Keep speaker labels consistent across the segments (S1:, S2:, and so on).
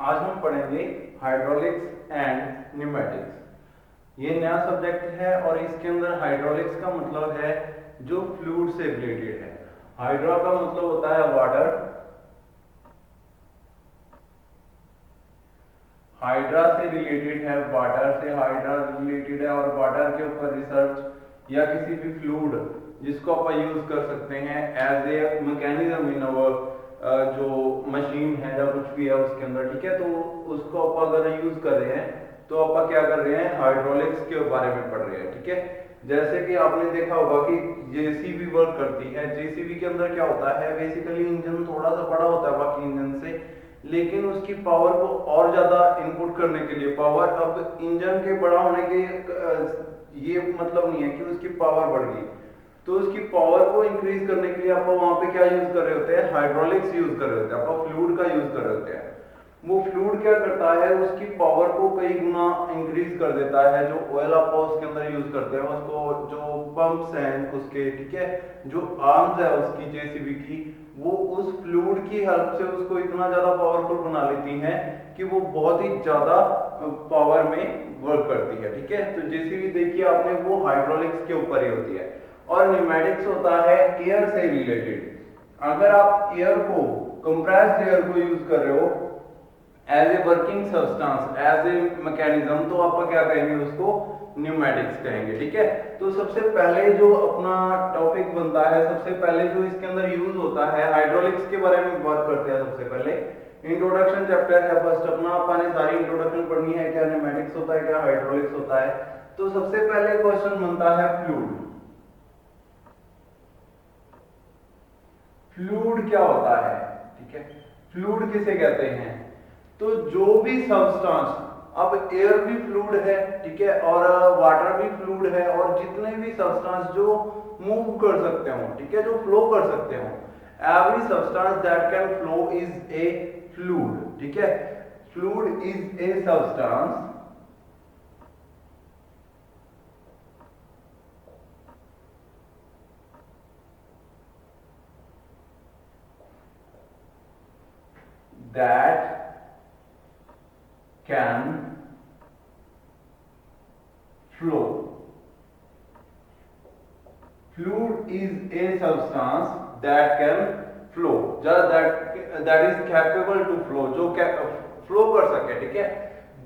S1: आज हम पढ़ेंगे हाइड्रोलिक्स एंड न्यूमेटिक्स। ये नया सब्जेक्ट है और इसके अंदर हाइड्रोलिक्स का मतलब है जो फ्लूइड से रिलेटेड है। हाइड्रा का मतलब होता है वाटर, हाइड्रा से रिलेटेड है, वाटर से हाइड्रा रिलेटेड है और वाटर के ऊपर रिसर्च या किसी भी फ्लूइड जिसको आप यूज कर सकते हैं एज ए मैकेनिज्म इन अवर जो मशीन है या कुछ भी है उसके अंदर, ठीक है। तो उसको आप अगर यूज कर रहे हैं तो आप क्या कर रहे हैं, हाइड्रोलिक्स के बारे में पढ़ रहे हैं, ठीक है। जैसे कि आपने देखा होगा कि जेसीबी वर्क करती है। जेसीबी के अंदर क्या होता है, बेसिकली इंजन थोड़ा सा बड़ा होता है बाकी इंजन से, लेकिन उसकी पावर को और ज्यादा इनपुट करने के लिए पावर, अब इंजन के बड़ा होने के ये मतलब नहीं है कि उसकी पावर बढ़ गई, तो उसकी पावर को इंक्रीज करने के लिए आप वहां पे क्या यूज कर रहे होते हैं, हाइड्रोलिक्स यूज कर रहे होते हैं, आप फ्लूइड का यूज कर रहे होते हैं। वो फ्लूइड क्या करता है, उसकी पावर को कई गुना इंक्रीज कर देता है। जो ऑयल आप उसके अंदर यूज करते हैं उसको, जो पंप्स हैं उसके, ठीक है, जो आर्म्स है उसकी जेसीबी की, वो उस फ्लूइड की हेल्प से उसको इतना ज्यादा पावरफुल बना लेती हैं कि वो बहुत ही ज्यादा पावर में वर्क करती है, ठीक है। तो जेसीबी देखिए आपने, वो हाइड्रोलिक्स के ऊपर ही होती है। और न्यूमेटिक्स होता है एयर से रिलेटेड। अगर आप एयर को, कंप्रेस्ड एयर को यूज कर रहे हो as a working substance, as a mechanism, तो आप क्या कहेंगे, उसको न्यूमेटिक्स कहेंगे, ठीक है। तो सबसे पहले जो अपना टॉपिक बनता है, सबसे पहले जो इसके अंदर यूज होता है, हाइड्रोलिक्स के बारे में बात करते हैं। सबसे पहले इंट्रोडक्शन चैप्टर है, फर्स्ट अपना आपने सारी इंट्रोडक्शन पढ़नी है, क्या न्यूमेटिक्स होता है, क्या हाइड्रोलिक्स होता है। तो सबसे पहले क्वेश्चन बनता है फ्लूइड। फ्लूइड क्या होता है, ठीक है। फ्लूइड किसे कहते हैं, तो जो भी सब्सटेंस, अब एयर भी फ्लूइड है, ठीक है, और वाटर भी फ्लूइड है, और जितने भी सब्सटेंस जो मूव कर सकते हो, ठीक है, जो फ्लो कर सकते हो, every substance that can flow is a fluid, ठीक है। Fluid is a substance that can flow. Fluid is a substance that can flow, just that is capable to flow, जो फ्लो कर सके, ठीक है।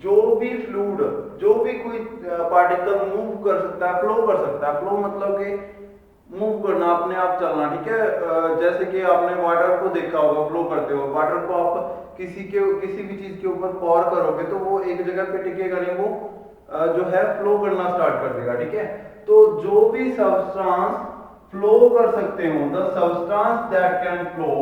S1: जो भी फ्लूइड, जो भी कोई पार्टिकल मूव कर सकता है, फ्लो कर सकता है। फ्लो मतलब कि मूव करना, अपने आप चलना, ठीक है। जैसे कि आपने वाटर को देखा होगा फ्लो करते हुए। वाटर को आप किसी भी चीज के ऊपर पॉर करोगे तो वो एक जगह पे टिकेगा नहीं, वो जो है फ्लो करना स्टार्ट कर देगा, ठीक है। तो जो भी सब्सटेंस फ्लो कर सकते हो, the substance that can flow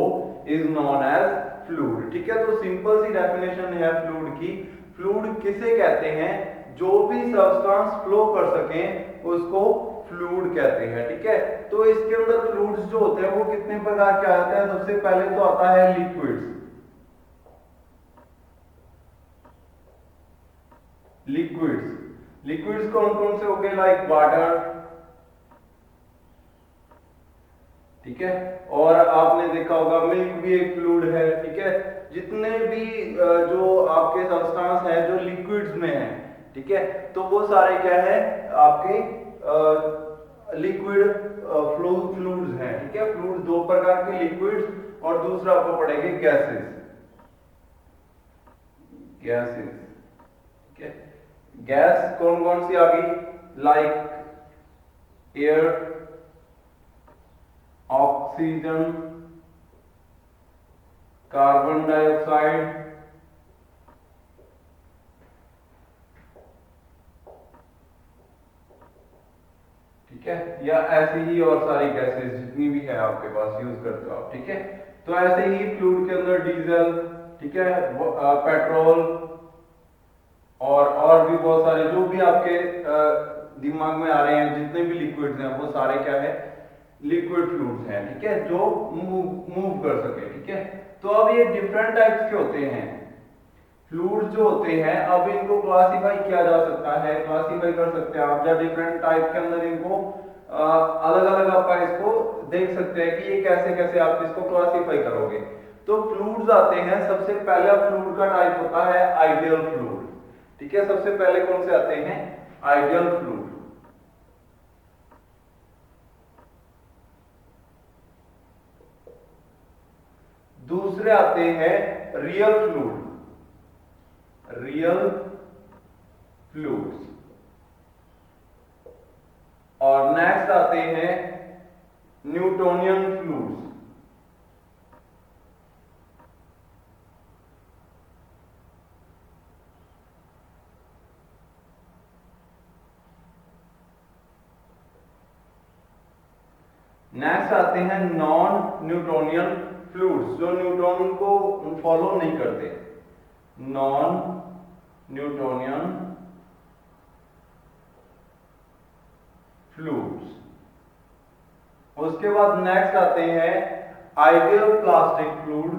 S1: is known as fluid, ठीक है। तो सिंपल सी डेफिनेशन है फ्लूइड की। फ्लूइड किसे कहते हैं, जो भी सब्सटेंस फ्लो कर सके उसको फ्लूइड कहते हैं, ठीक है। तो इसके अंदर फ्लूइड्स जो होते हैं वो कितने प्रकार के आते हैं। सबसे पहले तो आता है लिक्विड्स। लिक्विड्स कौन कौन से हो गए, लाइक वाटर, ठीक है। और आपने देखा होगा मिल्क भी एक फ्लूइड है, ठीक है। जितने भी जो आपके सब्सटेंस है जो लिक्विड्स में है, ठीक है, तो वो सारे क्या है, आपके लिक्विड फ्लूइड्स हैं, ठीक है। फ्लूइड दो प्रकार के, लिक्विड्स और दूसरा आपको पड़ेंगे गैसेस। गैसेस, ठीक है। गैस कौन कौन सी आ गई, like air, oxygen, carbon dioxide, ठीक है, या ऐसी ही और सारी गैसेस जितनी भी है आपके पास यूज करते हो आप, ठीक है। तो ऐसे ही फ्लूइड के अंदर डीजल, ठीक है, पेट्रोल और भी बहुत सारे जो भी आपके दिमाग में आ रहे हैं, जितने भी लिक्विड्स हैं वो सारे क्या है, लिक्विड फ्लूइड्स हैं, ठीक है, जो मूव कर सके, ठीक है। तो अब ये डिफरेंट टाइप्स के होते हैं फ्लूइड्स जो होते हैं। अब इनको क्लासिफाई किया जा सकता है, क्लासिफाई कर सकते हैं आप, या डिफरेंट टाइप के अंदर इनको अलग अलग आप इसको देख सकते हैं कि ये कैसे कैसे आप इसको क्लासिफाई करोगे। तो फ्लूइड्स आते हैं, सबसे पहला फ्लूइड का टाइप होता है आइडियल फ्लूइड, ठीक है। सबसे पहले कौन से आते हैं? Ideal fluid. दूसरे आते हैं रियल फ्लूइड, रियल फ्लूइड्स। और नेक्स्ट आते हैं न्यूटोनियन फ्लूइड्स। नेक्स्ट आते हैं नॉन न्यूटोनियन फ्लूइड्स, जो न्यूटन को फॉलो नहीं करते, नॉन न्यूटोनियन फ्लूइड्स। उसके बाद नेक्स्ट आते हैं आइडियल प्लास्टिक फ्लूइड,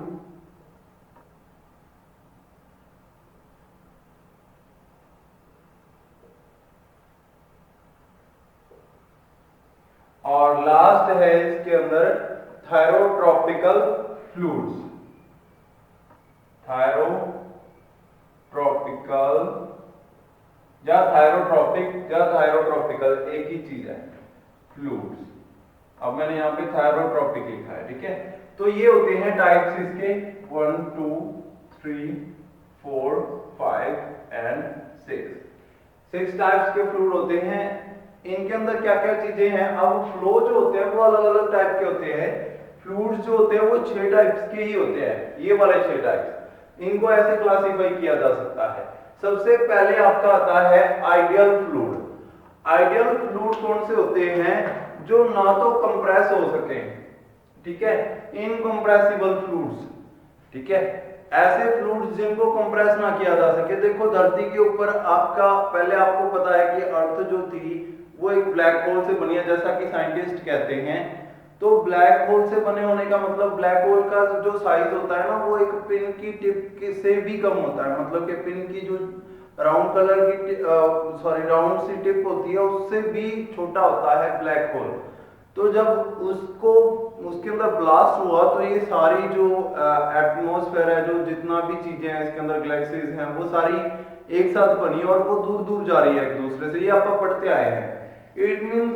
S1: और लास्ट है इसके अंदर थायरोट्रॉपिकल फ्लूइड्स, थायरोट्रॉपिकल या थायरोट्रॉपिक या थायरोट्रॉपिकल एक ही चीज है, फ्लूइड्स। अब मैंने यहाँ पे थायरोट्रॉपिक लिखा है, ठीक है। तो ये होते हैं टाइप्स इसके 1 2 3 4 5 एंड 6 टाइप्स के फ्लूइड होते हैं। इनके अंदर क्या क्या चीजें हैं? अब फ्लो जो होते हैं वो अलग अलग टाइप के होते हैं, फ्लूइड्स जो होते हैं वो 6 टाइप्स के ही होते हैं, ये वाले 6 टाइप्स। इनको ऐसे क्लासिफाई किया जा सकता है। सबसे पहले आपका आता है आइडियल फ्लूइड। आइडियल फ्लूइड कौन से होते हैं? जो ना तो कंप्रेस हो सके, ठीक है, इनकंप्रेसिबल फ्लूइड्स, ठीक है। ऐसे फ्लूइड्स जिनको कंप्रेस ना किया जा सके। देखो धरती के ऊपर आपका, पहले आपको पता है कि अर्थ जो थी वो एक ब्लैक होल से बनी है, जैसा कि साइंटिस्ट कहते हैं। तो ब्लैक होल से बने होने का मतलब ब्लैक होल का जो साइज होता है ना वो एक पिन की टिप से भी कम होता है, मतलब कि पिन की जो राउंड कलर की राउंड सी टिप होती है उससे भी छोटा होता है ब्लैक होल। तो जब उसको उसके अंदर ब्लास्ट हुआ तो ये सारी जो एटमॉस्फेयर है, जो जितना भी चीजें हैं इसके अंदर, गैलेक्सीज हैं, वो सारी एक साथ बनी और वो दूर दूर जा रही है एक दूसरे से। ये आप पढ़ते आए हैं। इट मींस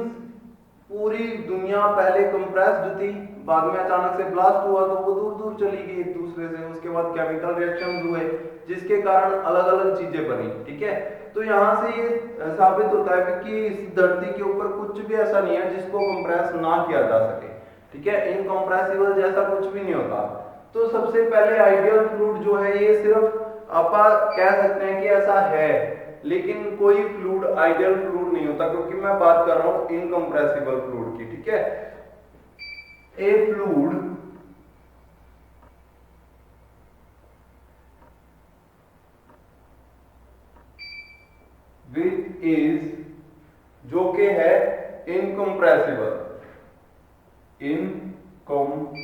S1: पूरी दुनिया पहले कंप्रेस्ड थी, बाद में अचानक से ब्लास्ट हुआ तो वो दूर दूर चली गई एक दूसरे से। उसके बाद केमिकल रिएक्शन हुए जिसके कारण अलग अलग चीजें बनी, ठीक है। तो यहाँ से ये साबित होता है कि इस धरती के ऊपर कुछ भी ऐसा नहीं है जिसको कंप्रेस ना किया जा सके, ठीक है। इनकंप्रेसिबल जैसा कुछ भी नहीं होता। तो सबसे पहले आइडियल फ्लूइड जो है ये सिर्फ आप कह सकते हैं कि ऐसा है, लेकिन कोई फ्लूइड आइडियल फ्लूइड नहीं होता, क्योंकि मैं बात कर रहा हूं इनकंप्रेसिबल फ्लूइड की, ठीक है। ए फ्लूइड विच इज, जो कि है इनकंप्रेसिबल, इनकंप्रेसिबल,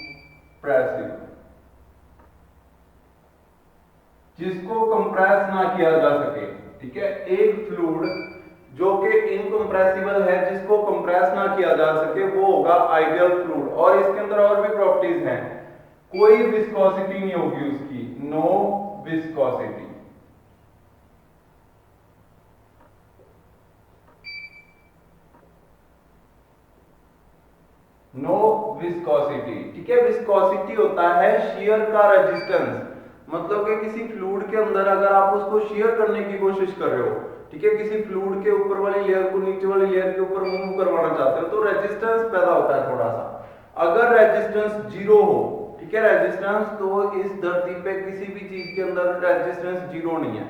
S1: जिसको कंप्रेस ना किया जा सके, ठीक है। एक फ्लूइड जो कि इनकंप्रेसिबल है, जिसको कंप्रेस ना किया जा सके, वो होगा आइडियल फ्लूइड। और इसके अंदर और भी प्रॉपर्टीज हैं। कोई विस्कोसिटी नहीं होगी उसकी, नो विस्कोसिटी, नो विस्कोसिटी, ठीक है। विस्कोसिटी होता है शियर का रेजिस्टेंस, मतलब कि किसी फ्लूइड के अंदर अगर आप उसको शियर करने की कोशिश कर रहे हो, ठीक है, किसी फ्लूइड के ऊपर वाली लेयर को नीचे वाली लेयर के ऊपर मूव करवाना चाहते हो, तो रेजिस्टेंस पैदा होता है थोड़ा सा। अगर रेजिस्टेंस जीरो हो, ठीक है, रेजिस्टेंस तो इस धरती पे किसी भी चीज के अंदर रेजिस्टेंस जीरो नहीं है,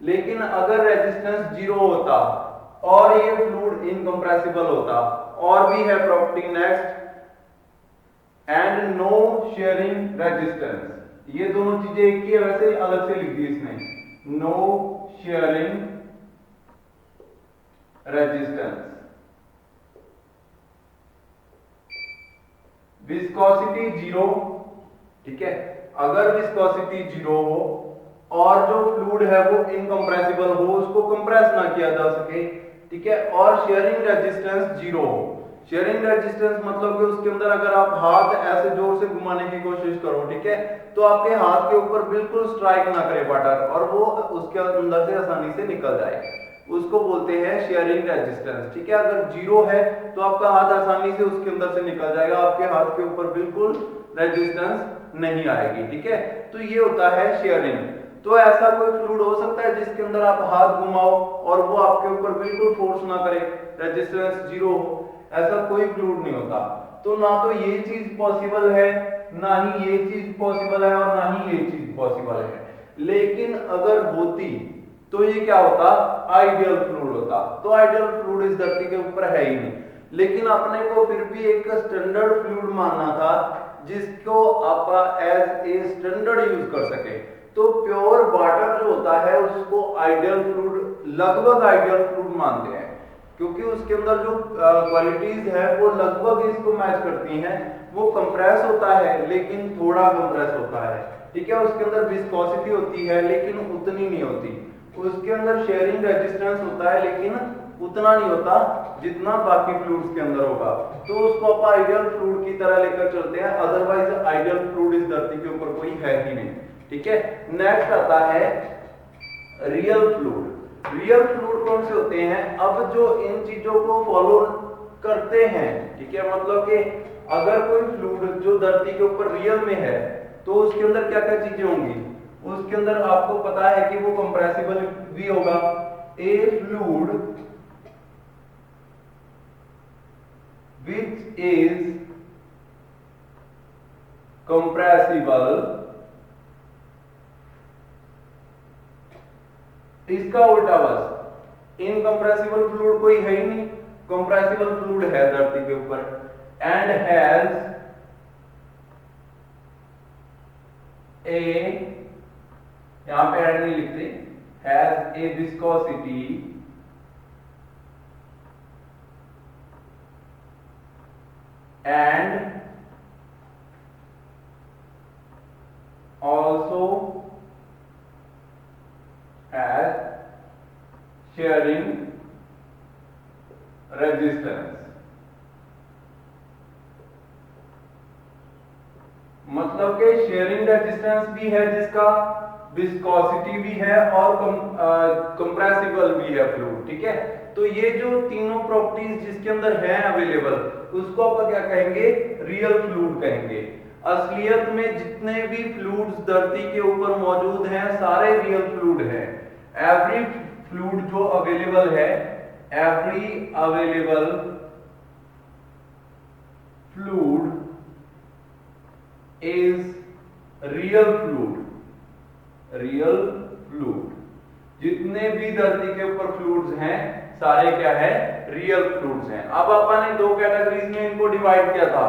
S1: लेकिन अगर रेजिस्टेंस जीरो होता और ये फ्लूइड इनकंप्रेसिबल होता, और भी है property next, and no shearing resistance. ये दोनों चीजें एक ही है, वैसे अलग से लिख दी इसने, no shearing resistance. Viscosity zero, ठीक है। अगर विस्कोसिटी जीरो हो और जो फ्लूइड है वो इनकंप्रेसिबल हो, उसको कंप्रेस ना किया जा सके, ठीक है, और शेयरिंग रेजिस्टेंस जीरो हो। शेयरिंग रेजिस्टेंस मतलब कि उसके अंदर अगर आप हाथ ऐसे जोर से घुमाने की कोशिश करो, ठीक है, तो आपके हाथ के ऊपर बिल्कुल स्ट्राइक ना करे वाटर और वो उसके अंदर से आसानी से निकल जाए, उसको बोलते हैं शेयरिंग रेजिस्टेंस, ठीक है। अगर जीरो है तो आपका हाथ आसानी से उसके अंदर से निकल जाएगा, आपके हाथ के ऊपर बिल्कुल रेजिस्टेंस नहीं आएगी, ठीक है। तो ये होता है शेयरिंग। तो ऐसा कोई फ्लूइड हो सकता है जिसके अंदर आप हाथ घुमाओ और वो आपके ऊपर बिल्कुल फोर्स ना करे, रेजिस्टेंस जीरो हो, ऐसा कोई फ्लूइड नहीं होता। तो ना तो ये चीज पॉसिबल है, ना ही ये चीज पॉसिबल है और ना ही ये चीज पॉसिबल है। लेकिन अगर होती तो ये क्या होता, आइडियल फ्लूइड होता। तो आइडियल फ्लूइड इस धरती के ऊपर है ही नहीं, लेकिन अपने को फिर भी एक स्टैंडर्ड फ्लूइड मानना था जिसको आप एज ए स्टैंडर्ड यूज कर सके। तो प्योर वाटर जो होता है उसको आइडियल फ्लूइड, लगभग आइडियल फ्लूइड मानते हैं, क्योंकि उसके अंदर जो क्वालिटीज है वो लगभग इसको मैच करती हैं। वो कंप्रेस होता है लेकिन थोड़ा कंप्रेस होता है, ठीक है। उसके अंदर विस्कोसिटी होती है लेकिन उतनी नहीं होती। उसके अंदर शेयरिंग रेजिस्टेंस होता है लेकिन उतना नहीं होता जितना बाकी फ्लूइड्स के अंदर होगा। तो उसको आप आइडियल फ्लूइड की तरह लेकर चलते हैं, अदरवाइज आइडियल फ्लूइड इस धरती के ऊपर कोई है ही नहीं, ठीक है। नेक्स्ट आता है रियल फ्लूइड। रियल फ्लूइड कौन से होते हैं, अब जो इन चीजों को फॉलो करते हैं, ठीक है, मतलब कि अगर कोई फ्लूइड जो धरती के ऊपर रियल में है तो उसके अंदर क्या क्या चीजें होंगी, उसके अंदर आपको पता है कि वो कंप्रेसिबल भी होगा। ए फ्लूइड which is compressible, इसका उल्टा बस इनकंप्रेसिबल फ्लूइड कोई है ही नहीं, कंप्रेसिबल फ्लूइड है धरती के ऊपर। एंड हैज ए, यहां पे एंड नहीं लिखते, has a viscosity and also has sharing resistance। मतलब कि शेयरिंग रेजिस्टेंस भी है जिसका, विस्कोसिटी भी है और कंप्रेसिबल भी है फ्लूइड, ठीक है। तो ये जो तीनों प्रॉपर्टीज जिसके अंदर हैं अवेलेबल, उसको आप क्या कहेंगे, रियल फ्लूइड कहेंगे। असलियत में जितने भी फ्लूइड्स धरती के ऊपर मौजूद हैं सारे रियल फ्लूइड हैं। एवरी फ्लूइड जो अवेलेबल है, every available fluid is real fluid, real fluid. जितने भी धरती के ऊपर फ्लूइड्स हैं सारे क्या है, रियल फ्लूइड्स हैं। अब अपन ने दो कैटेगरीज में इनको डिवाइड किया था,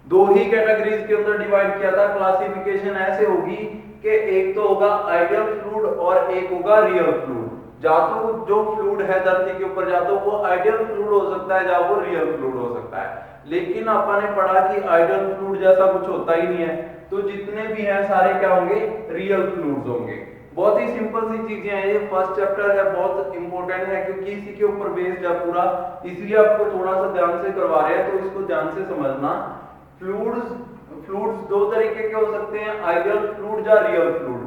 S1: दो ही कैटेगरीज के अंदर डिवाइड किया था। क्लासिफिकेशन ऐसे होगी कि एक तो होगा आइडियल फ्लूइड और एक होगा रियल फ्लूइड। या तो जो फ्लूइड है धरती के ऊपर या तो वो आइडियल फ्लूइड हो सकता है या वो रियल फ्लूइड हो सकता है। लेकिन अपन ने पढ़ा कि आइडियल फ्लूइड जैसा कुछ होता ही नहीं है, तो जितने भी हैं सारे क्या होंगे, रियल फ्लूइड्स होंगे। बहुत ही सिंपल सी चीजें हैं, ये फर्स्ट चैप्टर है, बहुत इंपॉर्टेंट है क्योंकि इसी के ऊपर बेस्ड है पूरा, इसलिए आपको थोड़ा सा ध्यान से करवा रहे हैं, तो इसको ध्यान से समझना। फ्लूइड्स दो तरीके के हो सकते हैं, आइडियल फ्लूइड या रियल फ्लूइड।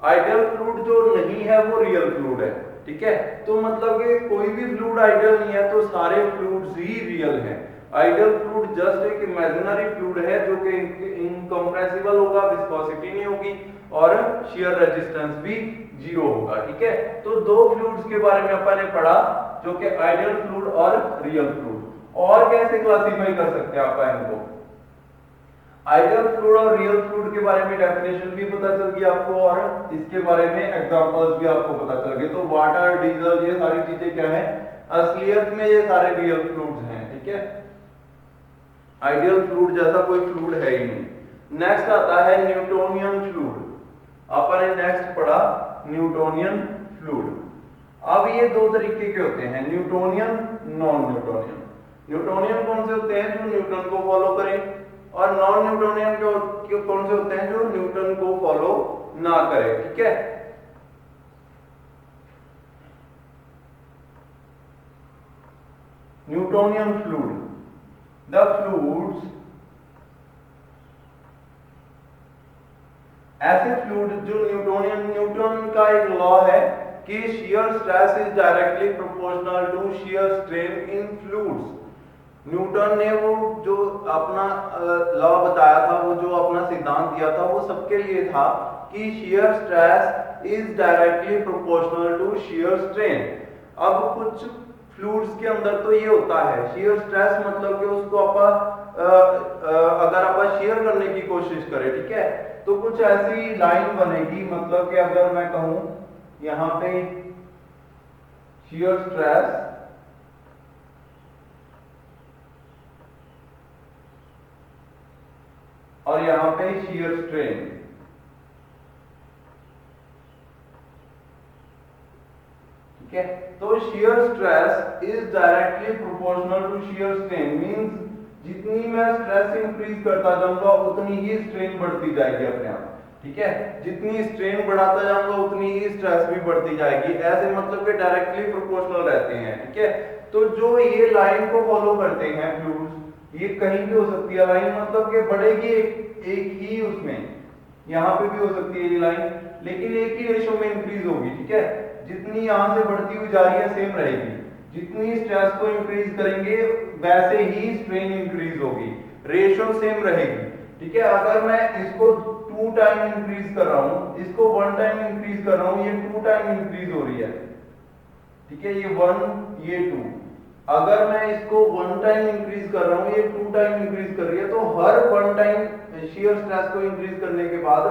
S1: आइडियल फ्लूइड जो नहीं है वो रियल फ्लूइड है, ठीक है। तो मतलब कि कोई भी फ्लूइड आइडियल नहीं है तो सारे फ्लूइड्स ही रियल हैं। आइडियल फ्लूइड जस्ट एक इमेजिनरी फ्लूइड है जो कि इनकंप्रेसिबल होगा, विस्कोसिटी नहीं होगी और शियर रेजिस्टेंस भी जीरो होगा, ठीक है। तो दो फ्लूइड्स के बारे में अपन ने पढ़ा जो कि आइडियल फ्लूइड और रियल फ्लूइड। और कैसे क्लासिफाई कर सकते हैं आप इनको, आइडियल फ्लूइड और रियल फ्लूइड के बारे में डेफिनेशन भी पता चल गई आपको और इसके बारे में एग्जांपल्स भी आपको पता चल गए। तो वाटर, डीजल, ये सारी चीजें क्या है, असलियत में ये सारे रियल फ्लूइड्स हैं, ठीक है। आइडियल फ्लूइड जैसा कोई फ्लूइड है ही नहीं। नेक्स्ट आता है न्यूटोनियन फ्लूइड। अपन ने नेक्स्ट पढ़ा न्यूटोनियन फ्लूइड। अब ये दो तरीके के होते हैं, न्यूटोनियन, नॉन न्यूटोनियन। न्यूटोनियन कौन से होते हैं, जो न्यूटन को फॉलो करें, और नॉन न्यूटोनियन कौन से होते हैं, जो न्यूटन को फॉलो ना करें, ठीक है। न्यूटोनियन फ्लूइड, द फ्लूइड्स, ऐसे फ्लूइड जो न्यूटन का एक लॉ है कि shear stress is directly proportional to shear strain in fluids। Newton ने वो जो अपना लॉ बताया था, वो जो अपना सिद्धांत दिया था, वो सबके लिए था कि shear stress is directly proportional to shear strain। अब कुछ फ्लूइड्स के अंदर तो ये होता है shear stress, मतलब कि उसको अगर आप शेयर करने की कोशिश करें, ठीक है, तो कुछ ऐसी लाइन बनेगी, मतलब कि अगर मैं कहूं यहां पे shear stress और यहां पे shear strain, ठीक है, तो shear stress is directly proportional to shear strain means जितनी मैं स्ट्रेस इंक्रीज करता जाऊंगा उतनी ही स्ट्रेन बढ़ती जाएगी अपने आप, ठीक है, जितनी स्ट्रेन बढ़ाता जाऊंगा उतनी ही स्ट्रेस भी बढ़ती जाएगी, ऐसे मतलब कि डायरेक्टली प्रोपोर्शनल रहते हैं, ठीक है। तो जो ये लाइन को फॉलो करते हैं फ्लूइड्स, ये कहीं भी हो सकती है लाइन, मतलब कि बढ़ेगी एक ही उसमें, यहां पे भी हो सकती है ये लाइन, लेकिन एक ही रेशो में इंक्रीज होगी, ठीक है, जितनी यहां से बढ़ती हुई जा रही है सेम रहेगी, जितनी स्ट्रेस को इंक्रीज करेंगे वैसे ही स्ट्रेन इंक्रीज होगी, रेशो सेम रहेगी, ठीक है। अगर मैं इसको 2 टाइम इंक्रीज कर रहा हूं, इसको 1 टाइम इंक्रीज कर रहा हूं, ये 2 टाइम इंक्रीज हो रही है, ठीक है, ये 1 ये 2, अगर मैं इसको 1 टाइम इंक्रीज कर रहा हूं, ये 2 टाइम इंक्रीज कर रही है, तो हर 1 टाइम shear स्ट्रेस को इंक्रीज करने के बाद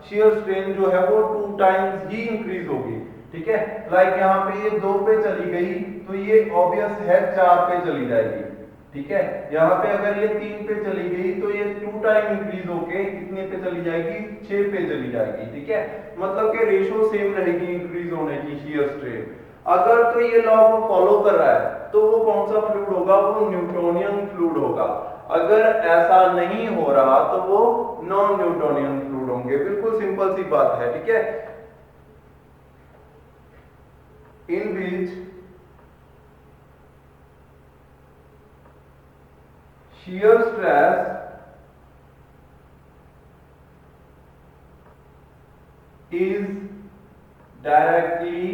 S1: shear स्ट्रेन जो है वो 2 टाइम्स ही इंक्रीज होगी, ठीक है। लाइक यहाँ पे ये 2 पे चली गई तो ये ऑब्वियस है 4 पे चली जाएगी, ठीक है, यहाँ पे अगर ये 3 पे चली गई तो ये 2 टाइम इंक्रीज होके कितने पे चली जाएगी, 6 पे चली जाएगी, ठीक है, मतलब कि रेशो सेम रहेगी इंक्रीज होने की shear स्ट्रेन। अगर तो ये लॉ को फॉलो कर रहा है तो वो कौन सा फ्लूइड होगा, वो न्यूटोनियन फ्लूइड होगा, अगर ऐसा नहीं हो रहा तो वो नॉन न्यूटोनियन फ्लूइड होंगे, बिल्कुल सिंपल सी बात है, ठीक है। in which shear stress is directly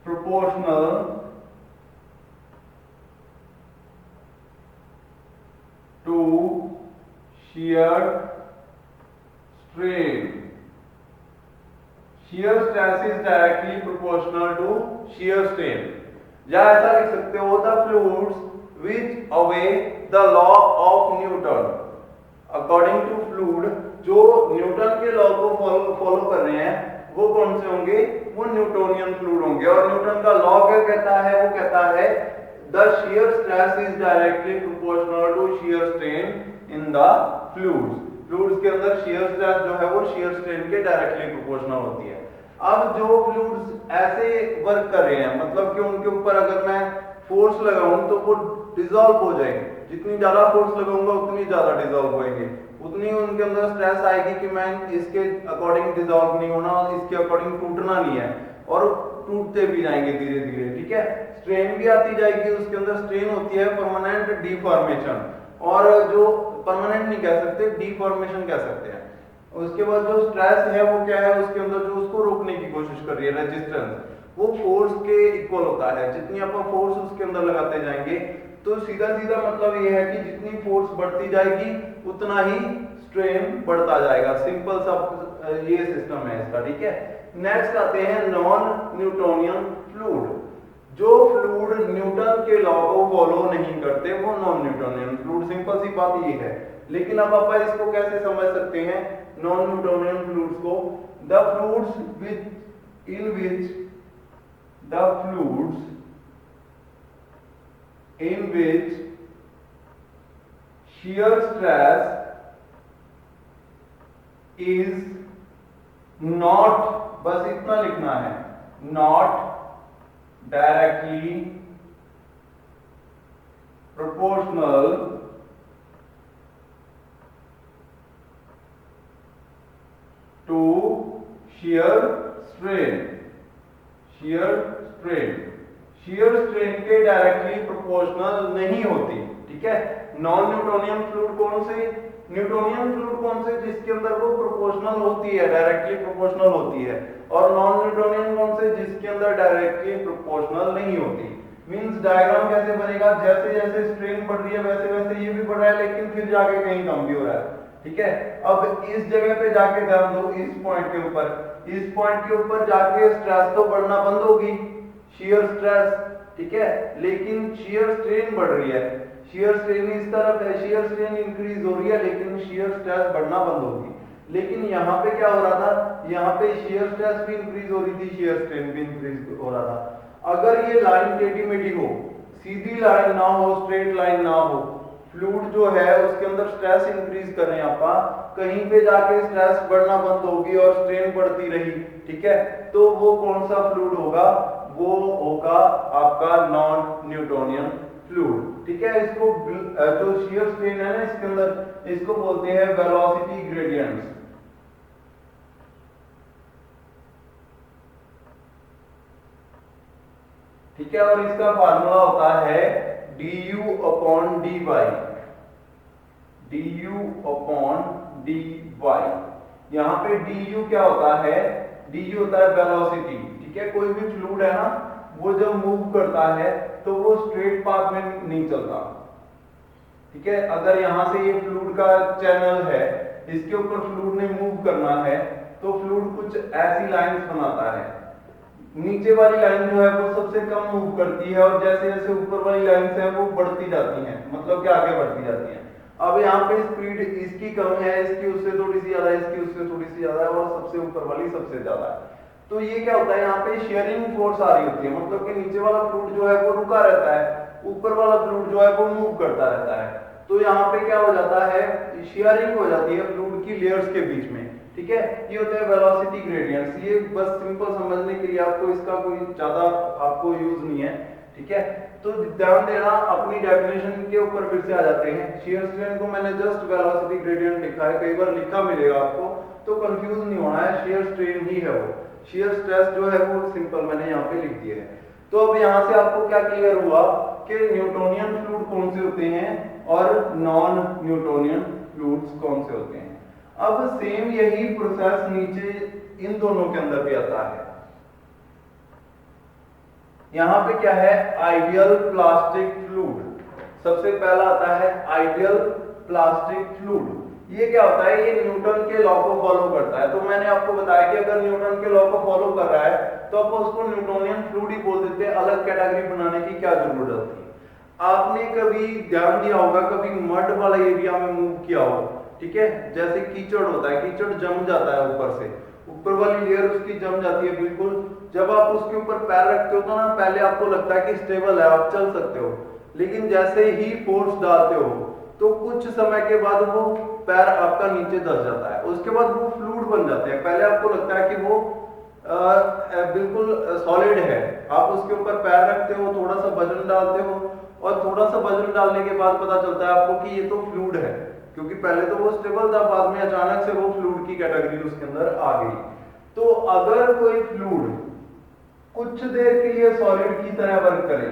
S1: proportional to shear strain। shear stress is directly proportional to shear strain, या ऐसा लिख सकते हो the fluids which obey the law of Newton। according to fluid जो न्यूटन के लॉ को follow कर रहे हैं वो कौन से होंगे, वो न्यूटोनियन फ्लूइड होंगे। और न्यूटन का लॉ क्या कहता है, वो कहता है the shear stress is directly proportional to shear strain in the fluids। Fluids के अंदर shear stress जो है वो shear strain के डायरेक्टली प्रोपोर्शनल होती है। अब जो फ्लूइड्स ऐसे वर्क कर रहे हैं, मतलब कि उनके ऊपर अगर मैं फोर्स लगाऊं तो वो डिसॉल्व हो जाएंगे, जितनी ज्यादा फोर्स लगाऊंगा उतनी ज्यादा डिसॉल्व होंगे, उतनी उनके अंदर स्ट्रेस आएगी कि मैं इसके अकॉर्डिंग डिसॉल्व नहीं होना, इसके अकॉर्डिंग टूटना नहीं है, और टूटते भी जाएंगे धीरे धीरे, ठीक है। स्ट्रेन भी आती जाएगी, उसके अंदर स्ट्रेन होती है परमानेंट डिफॉर्मेशन, और जो परमानेंट नहीं कह सकते, डिफॉर्मेशन कह सकते हैं। उसके बाद जो स्ट्रेस है वो क्या है, उसके अंदर जो उसको रोकने की कोशिश कर रही है रेजिस्टेंस, वो फोर्स के इक्वल होता है, जितनी आप फोर्स उसके अंदर लगाते जाएंगे, तो सीधा सीधा मतलब ये है कि जितनी फोर्स बढ़ती जाएगी उतना ही स्ट्रेन बढ़ता जाएगा, सिंपल सा ये सिस्टम है इसका, ठीक है। नेक्स्ट आते हैं नॉन न्यूटोनियन फ्लूइड। जो फ्लूइड न्यूटन के लॉ को फॉलो नहीं करते वो नॉन न्यूटोनियन फ्लूइड, सिंपल सी बात ये है। लेकिन अब आप इसको कैसे समझ सकते हैं नॉन न्यूटोनियन फ्लूइड्स को, the fluids which in which the fluids in which shear stress is not, बस इतना लिखना है, not directly proportional to shear strain। shear strain shear strain के डायरेक्टली प्रोपोर्शनल नहीं होती। ठीक है, नॉन न्यूटोनियन फ्लूइड कौन से, न्यूटोनियन फ्लूइड कौन से, जिसके अंदर वो प्रोपोर्शनल होती है, डायरेक्टली प्रोपोर्शनल होती है, और नॉन न्यूटोनियन कौन से, जिसके अंदर डायरेक्टली प्रोपोर्शनल नहीं होती। मींस डायग्राम कैसे बनेगा, जैसे जैसे स्ट्रेन बढ़ रही है वैसे वैसे ये भी बढ़ रहा है, लेकिन फिर जाके कहीं कम भी हो रहा है। ठीक है, अब इस जगह पे जाके ध्यान दो, इस पॉइंट के ऊपर, इस पॉइंट के ऊपर जाके स्ट्रेस तो बढ़ना बंद होगी, शियर स्ट्रेस। ठीक है, लेकिन शियर स्ट्रेन बढ़ रही है, शियर स्ट्रेन इस तरफ है, शियर स्ट्रेन इंक्रीज हो रही है, लेकिन शियर स्ट्रेस बढ़ना बंद होगी। लेकिन यहाँ पे क्या हो रहा था, यहाँ पे शियर स्ट्रेस भी इंक्रीज हो रही थी, शियर स्ट्रेन भी इंक्रीज हो रहा था। अगर ये लाइन टेढ़ी मेढ़ी हो, सीधी लाइन ना हो, स्ट्रेट लाइन ना हो, फ्लूइड जो है उसके अंदर स्ट्रेस इंक्रीज कर रहे हैं आप, कहीं पे जाके स्ट्रेस बढ़ना बंद होगी और स्ट्रेन बढ़ती रही। ठीक है, तो वो कौन सा फ्लूइड होगा, वो होगा आपका नॉन न्यूटोनियन फ्लूइड। ठीक है, इसको जो शियर स्ट्रेन है ना इसके अंदर, इसको बोलते हैं वेलोसिटी ग्रेडियंट्स। ठीक है, और इसका फार्मूला होता है du upon dy, du upon dy। यहाँ पे du क्या होता है, du होता है वेलोसिटी। ठीक है, कोई भी फ्लूइड है ना, वो जब मूव करता है तो वो स्ट्रेट पाथ में नहीं चलता। ठीक है, अगर यहाँ से ये फ्लूइड का चैनल है, इसके ऊपर फ्लूइड ने मूव करना है, तो फ्लूइड कुछ ऐसी लाइंस बनाता है, नीचे वाली लाइन जो है वो सबसे कम मूव करती है, और जैसे जैसे ऊपर वाली लाइंस है वो बढ़ती जाती हैं, मतलब कि आगे बढ़ती जाती हैं। अब यहाँ पे स्पीड इसकी कम है, इसकी उससे थोड़ी सी ज्यादा है, इसकी उससे थोड़ी सी ज्यादा है, और सबसे ऊपर वाली सबसे ज्यादा है। तो ये क्या होता है, यहाँ पे शेयरिंग फोर्स आ रही होती है, मतलब कि नीचे वाला फ्लूइड जो है वो रुका रहता है, ऊपर वाला फ्लूइड जो है वो मूव करता रहता है। तो यहाँ पे क्या हो जाता है, शेयरिंग हो जाती है फ्लूइड की लेयर्स के बीच में। ठीक है, ये होते हैं वेलोसिटी ग्रेडियंट्स। ये बस सिंपल समझने के लिए, आपको इसका कोई ज्यादा आपको यूज नहीं है। ठीक है, तो ध्यान देना, अपनी डेफिनेशन के ऊपर फिर से आ जाते हैं। शियर स्ट्रेन को मैंने जस्ट वेलोसिटी ग्रेडियंट लिखा है, कई बार लिखा मिलेगा आपको, तो कंफ्यूज नहीं होना है, शियर स्ट्रेन ही है वो, शियर स्ट्रेस जो है वो सिंपल मैंने यहाँ पे लिख दिया है। तो अब यहाँ से आपको क्या क्लियर हुआ कि न्यूटोनियन फ्लूइड कौन से होते हैं और नॉन न्यूटोनियन फ्लूइड्स कौन से होते हैं। अब सेम यही प्रोसेस नीचे इन दोनों के अंदर भी आता है। यहां पे क्या है, आइडियल प्लास्टिक फ्लूइड। सबसे पहला आता है आइडियल प्लास्टिक फ्लूइड। ये क्या होता है, ये न्यूटन के लॉ को फॉलो करता है। तो मैंने आपको बताया कि अगर न्यूटन के लॉ को फॉलो कर रहा है तो आप उसको न्यूटोनियन फ्लूइड ही बोल देते हैं, अलग कैटेगरी बनाने की क्या जरूरत थी। आपने कभी ध्यान दिया होगा, कभी मड वाला एरिया में मूव किया हो, ठीक है, जैसे कीचड़ होता है, कीचड़ जम जाता है ऊपर से, ऊपर वाली लेयर उसकी जम जाती है बिल्कुल। जब आप उसके ऊपर पैर रखते हो तो ना, पहले आपको लगता है कि स्टेबल है, आप चल सकते हो, लेकिन जैसे ही फोर्स डालते हो तो कुछ समय के बाद वो पैर आपका नीचे धस जाता है, उसके बाद वो फ्लूइड बन जाते हैं। पहले आपको लगता है कि वो बिल्कुल सॉलिड है, आप उसके ऊपर पैर रखते हो, थोड़ा सा वजन डालते हो, और थोड़ा सा वजन डालने के बाद पता चलता है आपको कि ये तो फ्लूइड है, क्योंकि पहले तो वो स्टेबल था, बाद में अचानक से वो फ्लूइड की कैटेगरी उसके अंदर आ गई। तो अगर कोई फ्लूइड कुछ देर के लिए सॉलिड की तरह वर्क करे,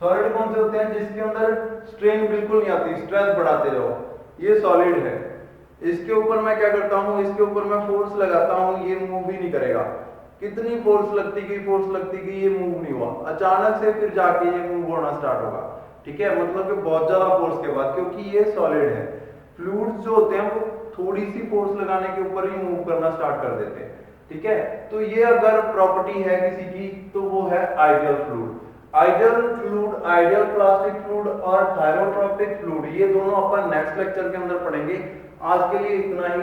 S1: सॉलिड कौन से होते हैं, जिसके अंदर स्ट्रेन बिल्कुल नहीं आती, स्ट्रेस बढ़ाते रहो, ये सॉलिड है। इसके ऊपर मैं क्या करता हूं, इसके ऊपर मैं फोर्स लगाता हूं, ये मूव ही नहीं करेगा, कितनी फोर्स लगती गई ये मूव नहीं हुआ, अचानक से फिर जाके ये मूव होना स्टार्ट होगा। ठीक है, मतलब कि बहुत ज्यादा फोर्स के बाद, क्योंकि ये सॉलिड है। फ्लूइड्स जो होते हैं वो थोड़ी सी फोर्स लगाने के ऊपर ही मूव करना स्टार्ट कर देते हैं। ठीक है, तो ये अगर प्रॉपर्टी है किसी की तो वो है ideal fluid. Ideal fluid, ideal plastic fluid और थायरोट्रॉपिक फ्लूइड, ये दोनों अपन नेक्स्ट लेक्चर के अंदर पढ़ेंगे। आज के लिए इतना ही।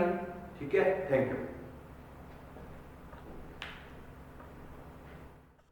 S1: ठीक है, थैंक यू।